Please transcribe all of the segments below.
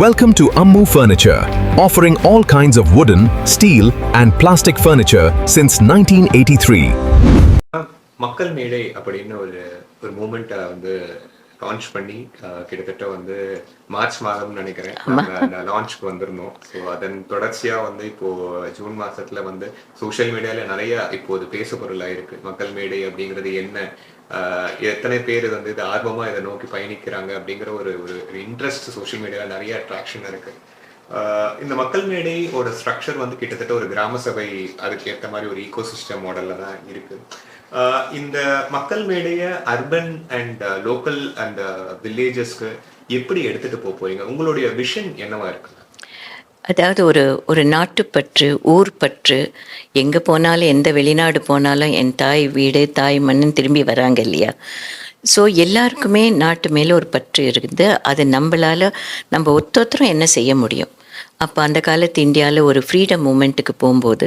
Welcome to Ammu Furniture, offering all kinds of wooden, steel and plastic furniture since 1983. மக்கள் மேடை அப்படின்னு ஒரு மூமெண்ட்டை வந்து லான்ச் பண்ணி கிட்டத்தட்ட வந்து மார்ச் மாதம்னு நினைக்கிறேன் அந்த லான்ச்சுக்கு வந்திருந்தோம். ஸோ அதன் தொடர்ச்சியாக வந்து இப்போ ஜூன் மாசத்துல வந்து சோஷியல் மீடியால நிறைய இப்போது பேசு பொருளாக இருக்கு. மக்கள் மேடை அப்படிங்கிறது என்ன, எத்தனை பேர் வந்து இது ஆர்வமா இதை நோக்கி பயணிக்கிறாங்க அப்படிங்கிற ஒரு ஒரு இன்ட்ரெஸ்ட் சோஷியல் மீடியாவில் நிறைய அட்ராக்ஷன் இருக்கு. இந்த மக்கள் மேடை ஒரு ஸ்ட்ரக்சர் வந்து கிட்டத்தட்ட ஒரு கிராம சபை, அதுக்கு ஏற்ற மாதிரி ஒரு ஈகோசிஸ்டம் மாடல்ல தான் இருக்கு. இந்த மக்கள் மேடையை அர்பன் அண்ட் லோக்கல் அண்ட் வில்லேஜஸ்க்கு எப்படி எடுத்துட்டு போறீங்க? உங்களுடைய விஷன் என்னவா இருக்கு? அதாவது ஒரு நாட்டுப்பற்று, ஊர் பற்று, எங்கே போனாலும் எந்த வெளிநாடு போனாலும் என் தாய் வீடு தாய் மண்ணுன்னு திரும்பி வராங்க இல்லையா. ஸோ எல்லாருக்குமே நாட்டு மேலே ஒரு பற்று இருக்குது. அது நம்ம ஒத்தொத்தரும் என்ன செய்ய முடியும். அப்போ அந்த காலத்து இந்தியாவில் ஒரு ஃப்ரீடம் மூமெண்ட்டுக்கு போகும்போது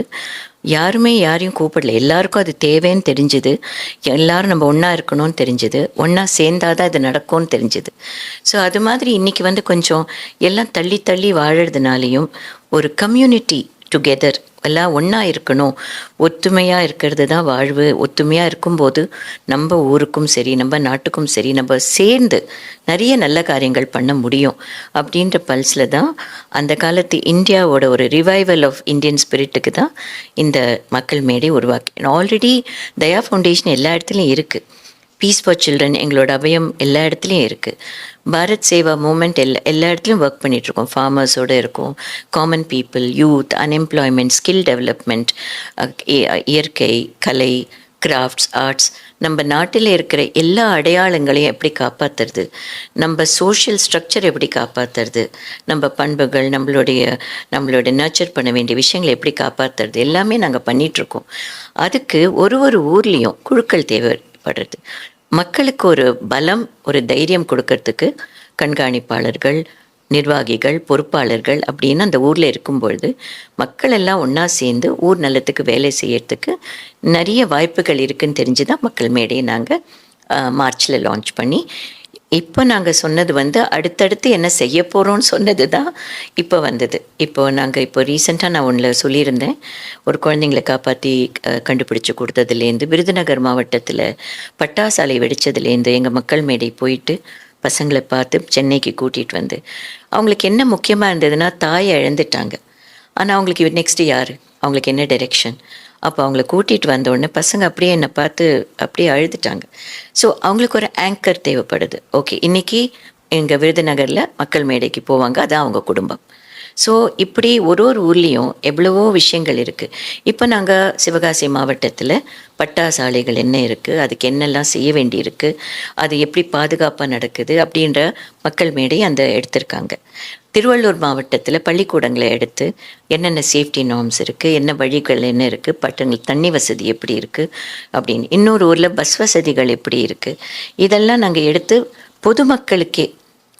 யாருமே யாரையும் கூப்பிடல. எல்லாருக்கும் அது தேவைன்னு தெரிஞ்சுது. எல்லாரும் நம்ம ஒன்றா இருக்கணும்னு தெரிஞ்சுது. ஒன்றா சேர்ந்தாதான் இது நடக்கும்னு தெரிஞ்சுது. ஸோ அது மாதிரி இன்றைக்கி வந்து கொஞ்சம் எல்லாம் தள்ளி தள்ளி வாழறதுனாலையும் ஒரு கம்யூனிட்டி டுகெதர் எல்லாம் ஒன்றா இருக்கணும், ஒத்துமையாக இருக்கிறது தான் வாழ்வு. ஒத்துமையாக இருக்கும்போது நம்ம ஊருக்கும் சரி நம்ம நாட்டுக்கும் சரி நம்ம சேர்ந்து நிறைய நல்ல காரியங்கள் பண்ண முடியும் அப்படின்ற பல்ஸில் தான் அந்த காலத்து இந்தியாவோட ஒரு ரிவைவல் ஆஃப் இந்தியன் ஸ்பிரிட்டுக்கு தான் இந்த மக்கள் மேடை உருவாக்கி. ஆல்ரெடி தயா ஃபவுண்டேஷன் எல்லா இடத்துலையும் இருக்குது. பீஸ் ஃபார் சில்ட்ரன் எங்களோட அபயம் எல்லா இடத்துலையும் இருக்குது. பாரத் சேவா மூமெண்ட் எல்லா இடத்துலையும் ஒர்க் பண்ணிகிட்ருக்கோம். ஃபார்மர்ஸோடு இருக்கும், common people, youth, unemployment, skill development, இயற்கை, கலை, கிராஃப்ட்ஸ், ஆர்ட்ஸ், நம்ம நாட்டில் இருக்கிற எல்லா அடையாளங்களையும் எப்படி காப்பாற்றுறது, நம்ம சோஷியல் ஸ்ட்ரக்சர் எப்படி காப்பாற்றுறது, நம்ம பண்புகள், நம்மளோட நர்ச்சர் பண்ண வேண்டிய விஷயங்களை எப்படி காப்பாற்றுறது எல்லாமே நாங்கள் பண்ணிகிட்ருக்கோம். அதுக்கு ஒரு ஊர்லேயும் குழுக்கள் தேவைப்படுறது. மக்களுக்கு ஒரு பலம், ஒரு தைரியம் கொடுக்கறதுக்கு கண்காணிப்பாளர்கள், நிர்வாகிகள், பொறுப்பாளர்கள் அப்படின்னு அந்த ஊரில் இருக்கும்பொழுது மக்கள் எல்லாம் ஒன்றா சேர்ந்து ஊர் நலத்துக்கு வேலை செய்யறதுக்கு நிறைய வாய்ப்புகள் இருக்குதுன்னு தெரிஞ்சு தான் மக்கள் மேடையை நாங்கள் மார்ச்சில் லான்ச் பண்ணி, இப்போ நாங்கள் சொன்னது வந்து அடுத்தடுத்து என்ன செய்ய போகிறோன்னு சொன்னது தான் இப்போ வந்தது. நாங்கள் ரீசெண்டாக நான் ஒன்றில் சொல்லியிருந்தேன், ஒரு குழந்தைங்களை காப்பாற்றி கண்டுபிடிச்சி கொடுத்ததுலேருந்து, விருதுநகர் மாவட்டத்தில் பட்டாசாலை வெடித்ததுலேருந்து எங்கள் மக்கள் மேடை போயிட்டு பசங்களை பார்த்து சென்னைக்கு கூட்டிகிட்டு வந்து, அவங்களுக்கு என்ன முக்கியமாக இருந்ததுன்னா, தாயை இழந்துட்டாங்க. ஆனால் அவங்களுக்கு நெக்ஸ்ட்டு யார், அவங்களுக்கு என்ன டைரெக்ஷன். அப்போ அவங்கள கூட்டிகிட்டு வந்தோடனே பசங்க அப்படியே என்னை பார்த்து அப்படியே அழுதுட்டாங்க. ஸோ அவங்களுக்கு ஒரு ஆங்கர் தேவைப்படுது. ஓகே, இன்றைக்கி எங்கள் விருதுநகரில் மக்கள் மேடைக்கு போவாங்க, அதான் அவங்க குடும்பம். ஸோ இப்படி ஒரு ஊர்லேயும் எவ்வளவோ விஷயங்கள் இருக்குது. இப்போ நாங்கள் சிவகாசி மாவட்டத்தில் பட்டாசாலைகள் என்ன இருக்குது, அதுக்கு என்னெல்லாம் செய்ய வேண்டியிருக்கு, அது எப்படி பாதுகாப்பாக நடக்குது அப்படின்ற மக்கள் மேடை அந்த எடுத்திருக்காங்க. திருவள்ளூர் மாவட்டத்தில் பள்ளிக்கூடங்களை எடுத்து என்னென்ன சேஃப்டி நார்ம்ஸ் இருக்குது, என்ன வழிகள் என்ன இருக்குது, பட்டங்கள் தண்ணி வசதி எப்படி இருக்குது அப்படின்னு, இன்னொரு ஊரில் பஸ் வசதிகள் எப்படி இருக்குது, இதெல்லாம் நாங்கள் எடுத்து பொதுமக்களுக்கே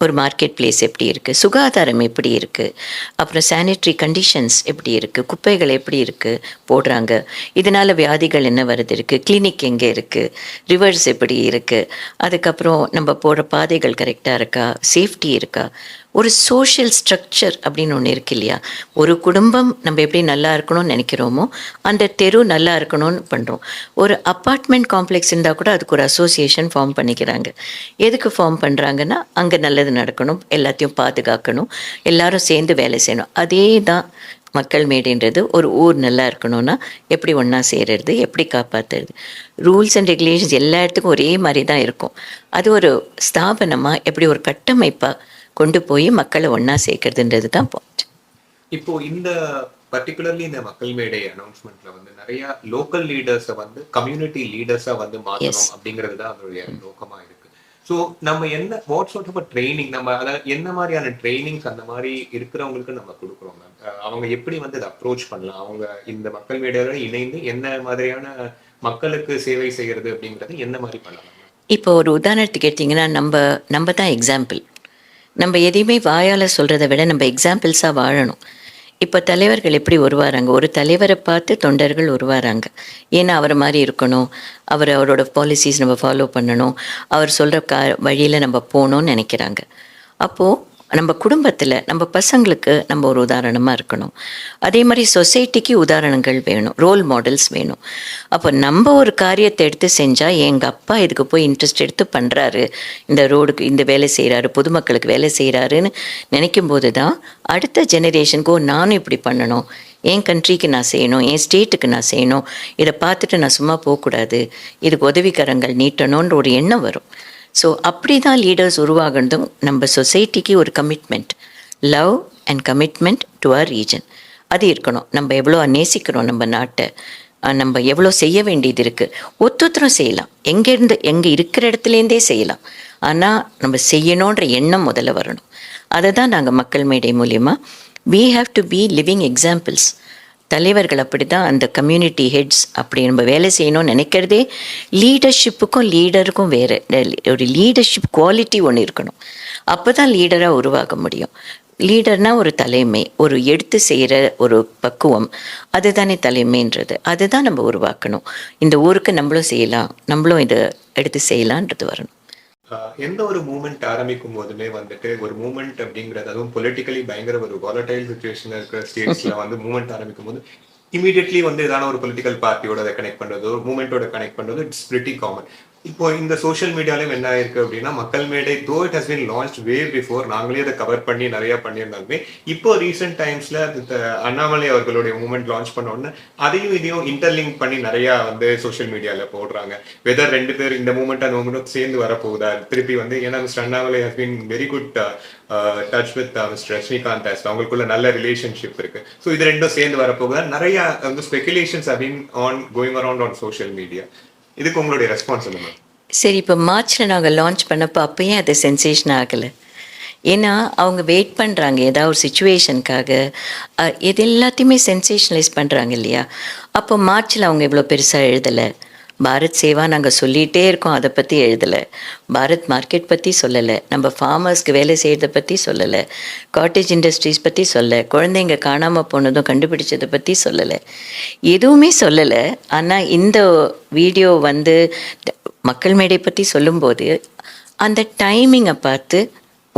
ஒரு மார்க்கெட் பிளேஸ் எப்படி இருக்குது, சுகாதாரம் எப்படி இருக்குது, அப்புறம் சானிட்ரி கண்டிஷன்ஸ் எப்படி இருக்குது, குப்பைகள் எப்படி இருக்குது போடுறாங்க, இதனால் வியாதிகள் என்ன வருது இருக்குது, கிளினிக் எங்கே இருக்குது, ரிவர்ஸ் எப்படி இருக்குது, அதுக்கப்புறம் நம்ம போடுற பாதைகள் கரெக்டாக இருக்கா, சேஃப்டி இருக்கா, ஒரு சோஷியல் ஸ்ட்ரக்சர் அப்படின்னு ஒன்று இருக்கு இல்லையா. ஒரு குடும்பம் நம்ம எப்படி நல்லா இருக்கணும்னு நினைக்கிறோமோ அந்த தெரு நல்லா இருக்கணும்னு பண்ணுறோம். ஒரு அப்பார்ட்மெண்ட் காம்ப்ளெக்ஸ் இருந்தால் கூட அதுக்கு ஒரு அசோசியேஷன் ஃபார்ம் பண்ணிக்கிறாங்க. எதுக்கு ஃபார்ம் பண்ணுறாங்கன்னா, அங்கே நல்லது நடக்கணும், எல்லாத்தையும் பாதுகாக்கணும், எல்லாரும் சேர்ந்து வேலை செய்யணும். அதே தான் மக்கள் மேடைன்றது. ஒரு ஊர் நல்லா இருக்கணும்னா எப்படி ஒன்றா சேருறது, எப்படி காப்பாற்றுறது, ரூல்ஸ் அண்ட் ரெகுலேஷன்ஸ் எல்லா இடத்துக்கும் ஒரே மாதிரி தான் இருக்கும். அது ஒரு ஸ்தாபனமாக எப்படி ஒரு கட்டமைப்பாக கொண்டு போய் மக்களை ஒன்றா சேர்க்கறதுன்றது தான் பாயிண்ட். இப்போ இந்த பர்டிகுலர்லி இந்த மக்கள் மேடை அனௌன்ஸ்மெண்ட்ல வந்து நிறைய லோக்கல் லீடர்ஸை வந்து கம்யூனிட்டி லீடர்ஸா வந்து மாற்றணும் அப்படிங்கிறது தான் அதனுடைய நோக்கமா இருக்கு. ஸோ நம்ம என்ன வாட் சார்ட் ஆஃப் ட்ரைனிங், நம்ம அதாவது என்ன மாதிரியான ட்ரைனிங்ஸ் அந்த மாதிரி இருக்கிறவங்களுக்கு நம்ம கொடுக்குறோம் மேம்? அவங்க எப்படி வந்து இதை அப்ரோச் பண்ணலாம், அவங்க இந்த மக்கள் மேடையோட இணைந்து என்ன மாதிரியான மக்களுக்கு சேவை செய்யறது அப்படிங்கிறது என்ன மாதிரி பண்ணலாம்? இப்போ ஒரு உதாரணத்துக்கு எடுத்தீங்கன்னா, நம்ம தான் எக்ஸாம்பிள். நம்ம எதையுமே வாயால் சொல்கிறத விட நம்ம எக்ஸாம்பிள்ஸாக வாழணும். இப்போ தலைவர்கள் எப்படி உருவாராங்க, ஒரு தலைவரை பார்த்து தொண்டர்கள் உருவாராங்க. ஏன்னா அவரை மாதிரி இருக்கணும், அவரோட பாலிசிஸ் நம்ம ஃபாலோ பண்ணணும், அவர் சொல்கிற வழியில் நம்ம போகணும்னு நினைக்கிறாங்க. அப்போது நம்ம குடும்பத்தில் நம்ம பசங்களுக்கு நம்ம ஒரு உதாரணமாக இருக்கணும். அதே மாதிரி சொசைட்டிக்கு உதாரணங்கள் வேணும், ரோல் மாடல்ஸ் வேணும். அப்போ நம்ம ஒரு காரியத்தை எடுத்து செஞ்சால் எங்கள் அப்பா இதுக்கு போய் இன்ட்ரெஸ்ட் எடுத்து பண்ணுறாரு, இந்த ரோடுக்கு இந்த வேலை செய்கிறாரு, பொதுமக்களுக்கு வேலை செய்கிறாருன்னு நினைக்கும் போது தான் அடுத்த ஜெனரேஷனுக்கு நானும் இப்படி பண்ணணும், என் கண்ட்ரிக்கு நான் செய்யணும், என் ஸ்டேட்டுக்கு நான் செய்யணும், இதை பார்த்துட்டு நான் சும்மா போகக்கூடாது, இதுக்கு உதவிக்கரங்கள் நீட்டணுன்ற ஒரு எண்ணம் வரும். ஸோ அப்படி தான் லீடர்ஸ் உருவாகிறதும். நம்ம சொசைட்டிக்கு ஒரு commitment, love and commitment to our region அது இருக்கணும். நம்ம எவ்வளோ நேசிக்கிறோம் நம்ம நாட்டை, நம்ம எவ்வளோ செய்ய வேண்டியது இருக்குது. ஒத்தொத்தரும் செய்யலாம், எங்கே இருக்கிற இடத்துலேருந்தே செய்யலாம். ஆனால் நம்ம செய்யணுன்ற எண்ணம் முதல்ல வரணும். அதை தான் நாங்கள் மக்கள் மேடை மூலிமா we have to be living examples. தலைவர்கள் அப்படி தான், அந்த கம்யூனிட்டி ஹெட்ஸ் அப்படி நம்ம வேலை செய்யணும்னு நினைக்கிறதே. லீடர்ஷிப்புக்கும் லீடருக்கும் வேறு ஒரு லீடர்ஷிப் குவாலிட்டி ஒன்று இருக்கணும். அப்போ தான் லீடராக உருவாக முடியும். லீடர்னால் ஒரு தலைமை, ஒரு எடுத்து செய்கிற ஒரு பக்குவம், அதுதானே தலைமைன்றது. அதுதான் நம்ம உருவாக்கணும். இந்த ஊருக்கு நம்மளும் செய்யலாம், நம்மளும் இதை எடுத்து செய்யலான்றது வரணும். எந்த ஒரு மூமெண்ட் ஆரம்பிக்கும் போதுமே வந்துட்டு ஒரு மூமெண்ட் அப்படிங்கிறது, அதுவும் பொலிட்டிக்கலி பயங்கர ஒரு வாலடைல் சுச்சுவேஷன் இருக்கிற ஸ்டேட்ஸ்ல வந்து மூமெண்ட் ஆரம்பிக்கும் போது இமீடியட்லி வந்து ஏதான ஒரு பொலிட்டிக்கல் பார்ட்டியோட அதை கனெக்ட் பண்றது, ஒரு மூமெண்டோட கனெக்ட் பண்றது இட்ஸ் பிரிட்டி காமன். இப்போ இந்த சோஷியல் மீடியாலையும் என்ன ஆயிருக்கு அப்படின்னா, மக்கள் மேடை though it has been launch way before, நாங்களே அதை கவர் பண்ணி நிறைய பண்ணியிருந்தாலுமே இப்போ ரீசெண்ட் டைம்ஸ்ல அண்ணாமலை அவர்களுடைய மூமெண்ட் லான்ச் பண்ண உடனே அதையும் இதையும் இன்டர்லிங்க் பண்ணி நிறைய வந்து சோஷியல் மீடியால போடுறாங்க. வெதர் ரெண்டு பேர் இந்த மூமெண்ட் அந்த மூமெண்ட்டும் சேர்ந்து வரப்போகுதா திருப்பி வந்து, ஏன்னா mister Annamalai has been very good touch with mister Rajinikanth, அவங்களுக்குள்ள நல்ல ரிலேஷன்ஷிப் இருக்கு. ஸோ இது ரெண்டும் சேர்ந்து வரப்போகுதா, நிறைய வந்து speculations have been going around on social media. இதுக்கு உங்களுடைய ரெஸ்பான்ஸ் என்ன? சரி, இப்போ மார்ச்சில் நாங்கள் லான்ச் பண்ணப்போ அப்போயே அது சென்சேஷன் ஆகலை. ஏன்னா அவங்க வெயிட் பண்ணுறாங்க ஏதாவது ஒரு சுச்சுவேஷனுக்காக, இது எல்லாத்தையுமே சென்சேஷனலைஸ் பண்ணுறாங்க இல்லையா. அப்போ மார்ச்சில் அவங்க இவ்வளோ பெருசாக எழுதலை. பாரத் சேவா நாங்கள் சொல்லிகிட்டே இருக்கோம், அதை பற்றி எழுதலை. பாரத் மார்க்கெட் பற்றி சொல்லலை, நம்ம ஃபார்மர்ஸ்க்கு வேலை செய்கிறத பற்றி சொல்லலை, காட்டேஜ் இண்டஸ்ட்ரீஸ் பற்றி சொல்லலை, குழந்தைங்க காணாமல் போனதும் கண்டுபிடிச்சதை பற்றி சொல்லலை, எதுவுமே சொல்லலை. ஆனால் இந்த வீடியோ வந்து மக்கள் மேடை பற்றி சொல்லும்போது அந்த டைமிங்கை பார்த்து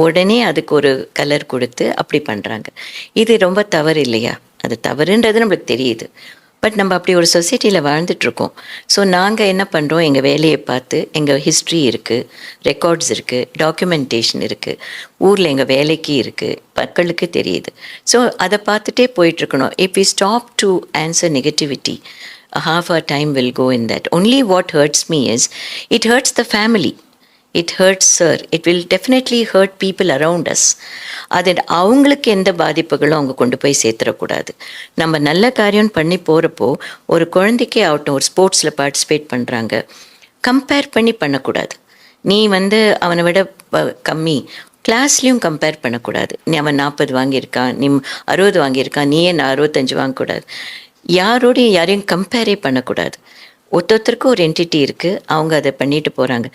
உடனே அதுக்கு ஒரு கலர் கொடுத்து அப்படி பண்ணுறாங்க. இது ரொம்ப தவறு இல்லையா? அது தவறுன்றது நம்மளுக்கு தெரியுது. பட் நம்ம அப்படி ஒரு சொசைட்டியில் வாழ்ந்துட்டுருக்கோம். ஸோ நாங்கள் என்ன பண்ணுறோம், எங்கள் வேலையை பார்த்து, எங்கள் ஹிஸ்ட்ரி இருக்குது, ரெக்கார்ட்ஸ் இருக்குது, டாக்குமெண்டேஷன் இருக்குது, ஊரில் எங்கள் வேலைக்கு இருக்குது, மக்களுக்கு தெரியுது. ஸோ அதை பார்த்துட்டே போயிட்டுருக்கணும். If we stop to answer negativity, half our time will go in that. Only what hurts me is, it hurts the family. It hurts her. It will definitely hurt people around us. அது அவங்களுக்கு எந்த பாதிப்புகளும் அவங்க கொண்டு போய் சேர்த்துடக்கூடாது. நம்ம நல்ல காரியம் பண்ணி போகிறப்போ, ஒரு குழந்தைக்கே ஆகட்டும், ஒரு ஸ்போர்ட்ஸில் பார்ட்டிசிபேட் பண்ணுறாங்க, கம்பேர் பண்ணி பண்ணக்கூடாது. நீ வந்து அவனை விட கம்மி, கிளாஸ்லேயும் கம்பேர் பண்ணக்கூடாது. நீ அவன் 40 வாங்கியிருக்கான், நீ 60 வாங்கியிருக்கான், நீயே நான் 65 வாங்கக்கூடாது. யாரையும் கம்பேரே பண்ணக்கூடாது. ஒருத்தருக்கு ஒரு என்டிட்டி இருக்குது, அவங்க அதை பண்ணிட்டு போகிறாங்க.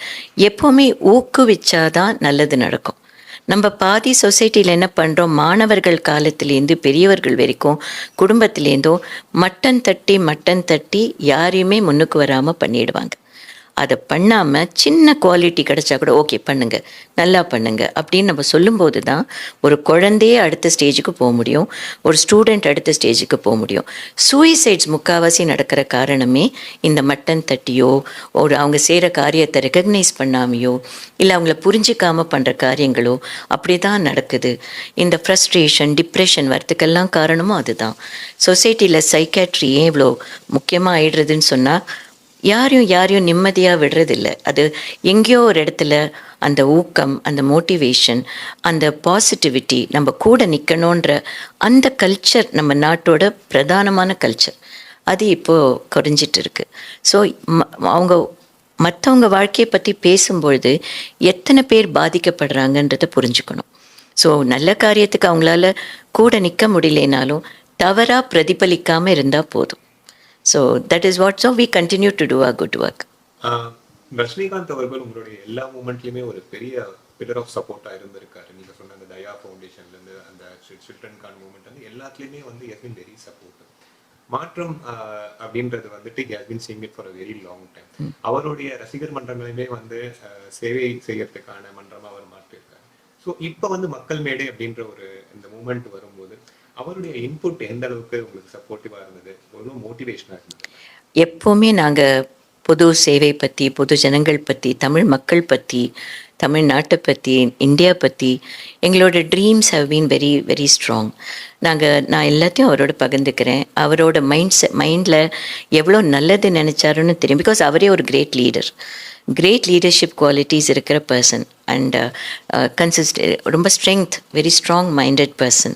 எப்போவுமே ஊக்குவிச்சாதான் நல்லது நடக்கும். நம்ம பாதி சொசைட்டியில் என்ன பண்ணுறோம், மாணவர்கள் காலத்துலேருந்து பெரியவர்கள் வரைக்கும் குடும்பத்துலேருந்தோ மட்டன் தட்டி யாரையுமே முன்னுக்கு வராமல் பண்ணிடுவாங்க. அதை பண்ணாமல் சின்ன குவாலிட்டி கிடச்சா கூட ஓகே பண்ணுங்க, நல்லா பண்ணுங்க அப்படின்னு நம்ம சொல்லும்போது தான் ஒரு குழந்தையே அடுத்த ஸ்டேஜுக்கு போக முடியும், ஒரு ஸ்டூடெண்ட் அடுத்த ஸ்டேஜுக்கு போக முடியும். சூயிசைட்ஸ் முக்கால்வாசி நடக்கிற காரணமே இந்த மட்டன் தட்டியோ, ஒரு அவங்க செய்கிற காரியத்தை ரெக்கக்னைஸ் பண்ணாமையோ, இல்லை அவங்கள புரிஞ்சிக்காமல் பண்ணுற காரியங்களோ அப்படி தான் நடக்குது. இந்த ஃப்ரஸ்ட்ரேஷன், டிப்ரெஷன் வரத்துக்கெல்லாம் காரணமும் அதுதான். சொசைட்டியில் சைக்காட்ரி ஏன் இவ்வளோ முக்கியமாக ஆயிடுறதுன்னு சொன்னால், யாரையும் நிம்மதியாக விடுறதில்லை. அது எங்கேயோ ஒரு இடத்துல அந்த ஊக்கம், அந்த மோட்டிவேஷன், அந்த பாசிட்டிவிட்டி, நம்ம கூட நிற்கணுன்ற அந்த கல்ச்சர் நம்ம நாட்டோட பிரதானமான கல்ச்சர், அது இப்போது குறைஞ்சிட்டு இருக்கு. ஸோ அவங்க மற்றவங்க வாழ்க்கையை பற்றி பேசும்பொழுது எத்தனை பேர் பாதிக்கப்படுறாங்கன்றதை புரிஞ்சுக்கணும். ஸோ நல்ல காரியத்துக்கு அவங்களால கூட நிற்க முடியலனாலும் தவறாக பிரதிபலிக்காமல் இருந்தால் போதும். So that is what, so we continue to do our good work. Rajinikanth அவர்கள் உங்களுடைய எல்லா மூமெண்ட்லயுமே ஒரு பெரிய பில்லர் ஆஃப் சப்போர்ட்டா இருந்திருக்காரு. நீங்க சொன்ன அந்த தயா ஃபவுண்டேஷன்ல இருந்து அந்த சில்ட்ரன் கான் மூமெண்ட் வந்து எல்லாத்துலயுமே வந்து he has been very supportive. மாற்றம் அப்படின்றது வந்துட்டு he has been seeing it for a very long time. அவருடைய ரசிகர் மன்றங்களையுமே வந்து சேவை செய்யறதுக்கான மன்றமா அவர் மாற்றிருக்காரு. ஸோ இப்போ வந்து மக்கள் மேடை அப்படின்ற ஒரு இந்த மூமெண்ட் வரும்போது அவருடைய இன்புட் எந்த அளவுக்கு உங்களுக்கு சப்போர்ட்டிவா இருந்தது, ஒரு மோட்டிவேஷனா இருந்தது? எப்போவுமே நாங்கள் பொது சேவை பற்றி, பொது ஜனங்கள் பற்றி, தமிழ் மக்கள் பற்றி, தமிழ்நாட்டை பற்றி, இந்தியா பற்றி எங்களோட dreams have been very very strong. நான் எல்லாத்தையும் அவரோட பகிர்ந்துக்கிறேன். அவரோட மைண்டில் எவ்வளோ நல்லது நினச்சாருன்னு தெரியும். பிகாஸ் அவரே ஒரு கிரேட் லீடர்ஷிப் குவாலிட்டிஸ் இருக்கிற பர்சன் அண்ட் ரொம்ப very strong minded person.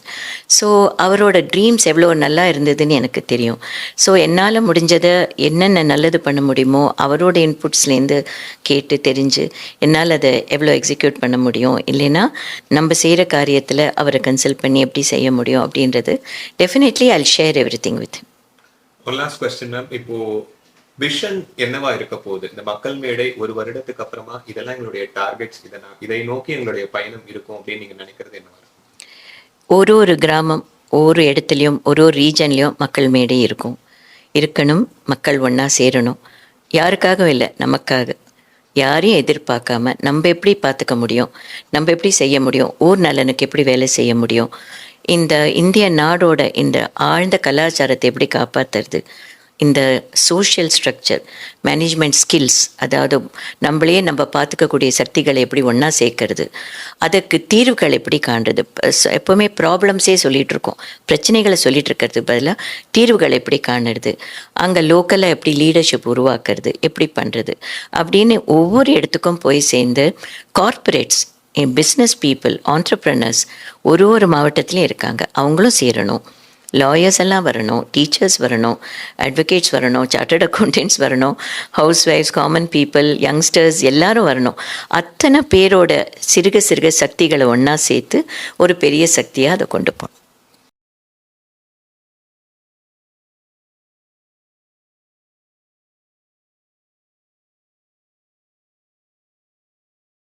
So அவரோட ட்ரீம்ஸ் எவ்வளோ நல்லா இருந்ததுன்னு எனக்கு தெரியும். ஸோ என்னால் முடிஞ்சதை என்னென்ன நல்லது பண்ண முடியுமோ அவரோட இன்புட்ஸ்லேருந்து கேட்டு தெரிஞ்சு என்னால் அதை எவ்வளோ எக்ஸிக்யூட் பண்ண முடியும், இல்லைன்னா நம்ம செய்கிற காரியத்தில் அவரை கன்சல்ட் பண்ணி எப்படி செய்ய முடியும் அப்படின்றது definitely I share every thing with. ஒரு லாஸ்ட் கொஸ்டின் மேம், இப்போ விஷன் என்னவா இருக்க போகுது இந்த மக்கள் மேடை ஒரு வருடத்துக்கு அப்புறமா? இதெல்லாம் எங்களுடைய டார்கெட்ஸ், இதை நோக்கி எங்களுடைய பயணம் இருக்கும் அப்படின்னு நீங்க நினைக்கிறது என்னவா இருக்கும்? ஒரு கிராமம், ஒரு இடத்துலையும், ஒரு ரீஜன்லேயும் மக்கள் மேடை இருக்கணும். மக்கள் ஒன்றா சேரணும். யாருக்காகவும் இல்லை, நமக்காக. யாரையும் எதிர்பார்க்காம நம்ம எப்படி பார்த்துக்க முடியும், நம்ம எப்படி செய்ய முடியும், ஊர் நலனுக்கு எப்படி வேலை செய்ய முடியும், இந்த இந்திய நாடோட இந்த ஆழ்ந்த கலாச்சாரத்தை எப்படி காப்பாற்றுறது, இந்த சோஷியல் ஸ்ட்ரக்சர், மேனேஜ்மெண்ட் ஸ்கில்ஸ், அதாவது நம்மளையே நம்ம பார்த்துக்கக்கூடிய சக்திகளை எப்படி ஒன்றா சேர்க்கறது, அதற்கு தீர்வுகள் எப்படி காண்றது. எப்போவுமே ப்ராப்ளம்ஸே சொல்லிகிட்டு இருக்கோம், பிரச்சனைகளை சொல்லிகிட்டு இருக்கிறதுக்கு பதிலாக தீர்வுகள் எப்படி காணுறது, அங்கே லோக்கலாக எப்படி லீடர்ஷிப் உருவாக்குறது, எப்படி பண்ணுறது அப்படின்னு ஒவ்வொரு இடத்துக்கும் போய் சேர்ந்து கார்ப்பரேட்ஸ், பிஸ்னஸ் பீப்புள், ஆண்டர்ப்ரனர்ஸ் ஒரு மாவட்டத்துலேயும் இருக்காங்க, அவங்களும் சேரணும். லாயர்ஸ் எல்லாம் வரணும், டீச்சர்ஸ் வரணும், அட்வொகேட்ஸ் வரணும், சார்ட்டர்ட் அக்கௌண்டன்ட்ஸ் வரணும், ஹவுஸ் ஒய்ஃப்ஸ், காமன் பீப்புள், யங்ஸ்டர்ஸ் எல்லாரும் வரணும். அத்தனை பேரோட சிறுக சக்திகளை ஒன்றா சேர்த்து ஒரு பெரிய சக்தியாக அதை கொண்டு போகணும்.